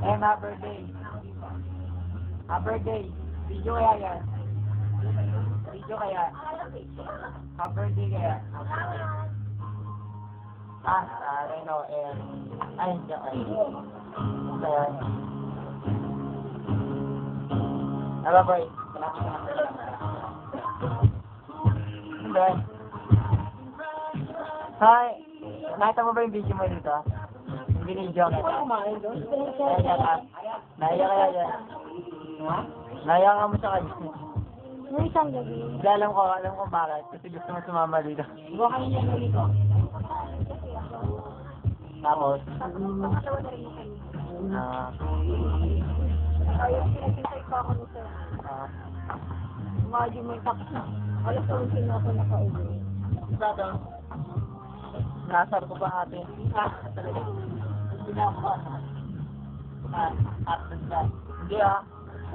Eh, happy birthday. Happy birthday. Video kaya yan. Video kaya. Happy birthday kaya. Reno, ay, hindi ako. Kaya, hello, boy. Hindi. Hi. Nakita mo ba yung video mo dito? Yung binidyo kita. Naiyak kaya dyan. Naiyak ka mo sa kanya. Yung isang gabi. Hindi, alam ko bakit. Kasi gusto mo sumama dito. Buka niya na dito. Tapos, Ayun, pinag-intay pa ako nito. Imagine mo yung taxi. Alas 11 na ako nakauwi. Sato, nasar ko pa ate. Talaga. Pinapa. After that. Hindi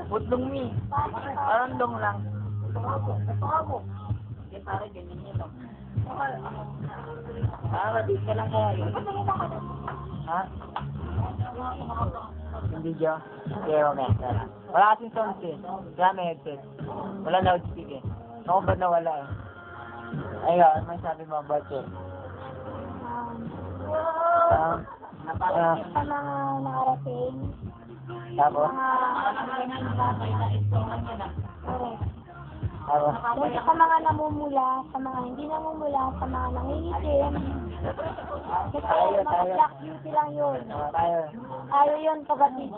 Butlong mi. Parang long lang. Ito Hindi, parang ganyan yun lang. Di ka lang kaya yun. Ha? Hindi dyan. Zero meter. Wala kasing sound eh. Kaya may headset. Wala na loudspeak eh. Ako ba nawala eh? Ayun, ano may sabi mo about it? Sa mga nakarating. Tapos? Correct. Sa mga namumula, sa mga hindi namumula, sa mga nangingitim. Kasi mga black beauty lang yun. Tayo yun, kapatid.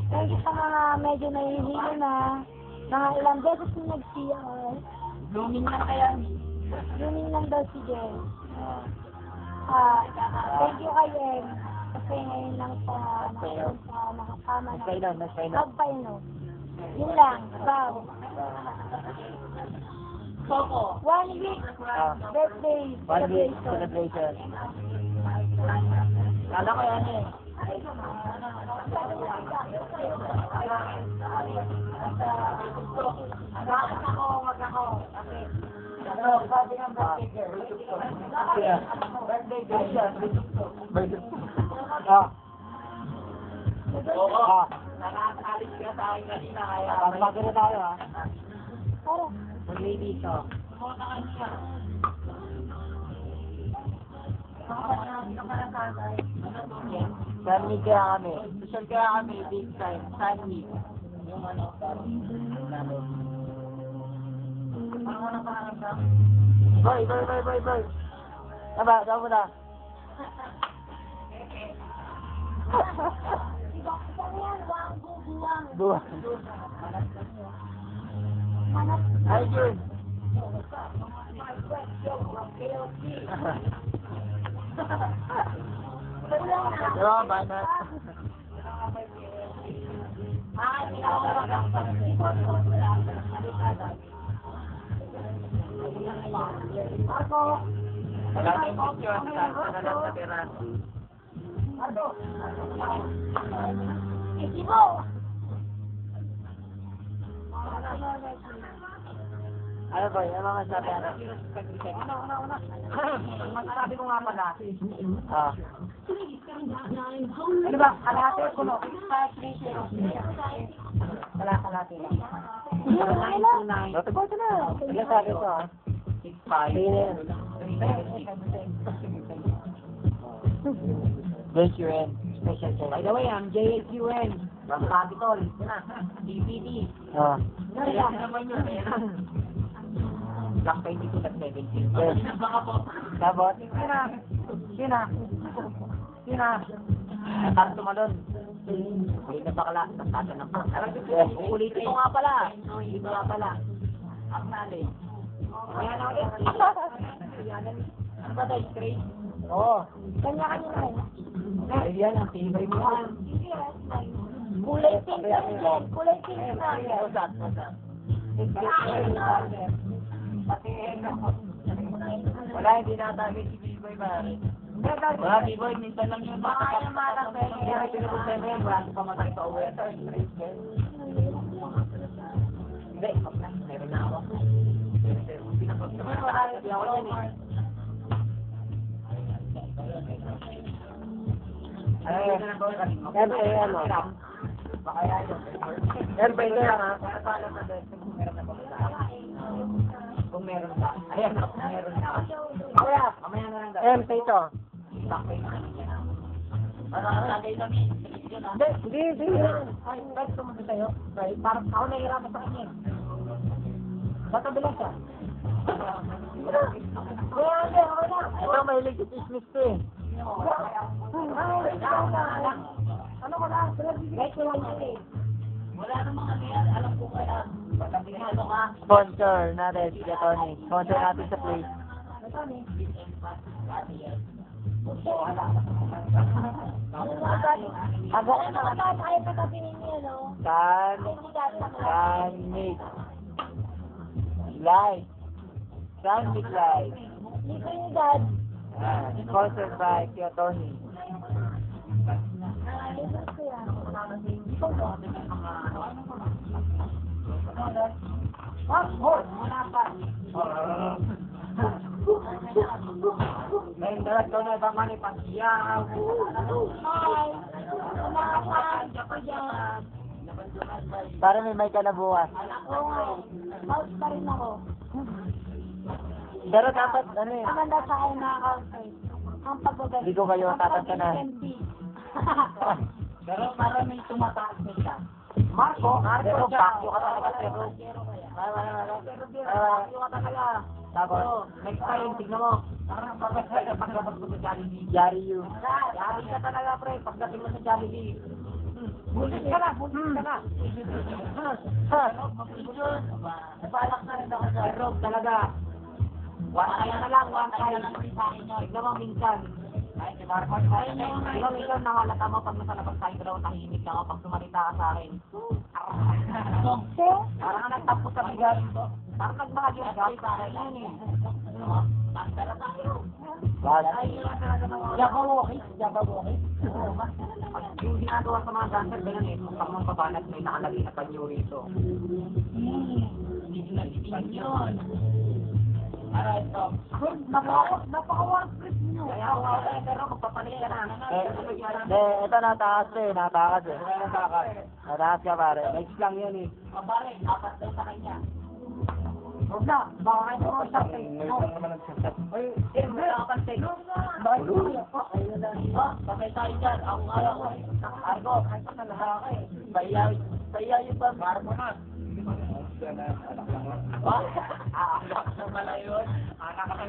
Kasi sa mga medyo nahihilo na, mga ilang beses na nag-CR. Blooming na kaya. Blooming lang daw si Jen. Thank you kay Em. Kasi ngayon lang sa nakasama na. Magpainom. Yun lang. Wow. Coco. 1 week. Birthday. 1 week celebration. Kala ko yan eh. Wag ako. Sabi ng birthday girl. Birthday girl. Nakakalit ka sa akin kanina kaya. Pagpagod na tayo ha. Para. Mag-lady ka. Sunny kaya kami. Social kaya kami, big time. Sunny. Yung ano, namin. Ano na pangarap ka? Boy. Taba, daw mo na. Buwan. Ay, Jun. Diba, banat? Wala na yung picture. Sana lang natira. Ikibo! Ano ba? Ano mga sabi? Masasabi ko nga pala. Ano ba? Kalahati ko no? 5-3-0. Kalahati lang. Dati ba ito na? Ano sabi ko 6-5. JSUN. Special By the way, I'm JSUN. From Capitol. DVD. Kaya naman yun. Black 22.17. Sabot? Sina? Natanto mo doon. Ulit na bakla. Tatatan na pa. Ulitin ko nga pala. Ang nali. Kaya na ulit. Ano ba tayo? Straight? Oo. Kanya-kanya na yun. Ay, yan. Ang tibay mo. Kulay pink na rin. Kulay pink na rin. Wasat. Wala, hindi natagay si B-Boy pare. Wala, B-Boy, minsan lang yun. Baka yung matagay. Kaya pinag-usay mo yan, wala pa matay pa uwi. Hindi, meron na ako. Pinapagsabi ako yan eh. MP, ano? MP ito lang, ha? Kung meron ba? Ayan, meron na. Kaya, mamaya na lang daw. MP ito. Hindi. Ay, kahit tumunod sa'yo. Parang ako nahihirapan sa kanya. Ba't bilang siya? Ito, may ligit ismis to eh. Ano ko lang? Guys, wala lang eh. Wala namang kaya, alam ko kaya. Sponsor natin, si Tony. Sponsor natin sa place. Meet. Live. Meet live. Sponsored by Kuya Tony. Para may mic ka na bukas. Mouse pa rin ako. Pero dapat, ano eh, Maganda sa akin nakaka-outside. Ang pagbagal. hindi ko kayo tatantanan. Pero para may tumataas nila. Marco, pero bakyo ka talaga, pero. Bakyo ka talaga. Tapos, next time, tignan mo. Parang paglabas mo sa Jollibee. Yari you. Yari ka talaga, pre, pagdating mo sa Jollibee. Bulis ka na. Nabalak na rin ako sa Pero talaga, one time. Tignan mo minsan. Ikaw nakalata mo pag nasa labas tayo daw tahimik ka ako pag sumalita ka sa akin. Parang nagtapos sa bigat. Parang nagmahal yung gas sa akin yun eh. Jabawokis. Yung ginagawa sa mga dancer, ganun eh. Kung pang pabanat may nakalagay na panyo rito. yun. Para ito. Napaka-work nyo. Kaya ako pero magpapanik ka na. Ito natakas eh, natakas eh. Natakas ka pare. Next lang yun eh. Mabalik, apat daw sa kanya. Huwag na, baka kayo mga shot eh. Ay, wala ka pang take. Bakit tayo dyan? Ako nga lang. Argo, kahit pa nalaka eh. Saya yung ba? Marmo na. Anak na pala yun. Anak ka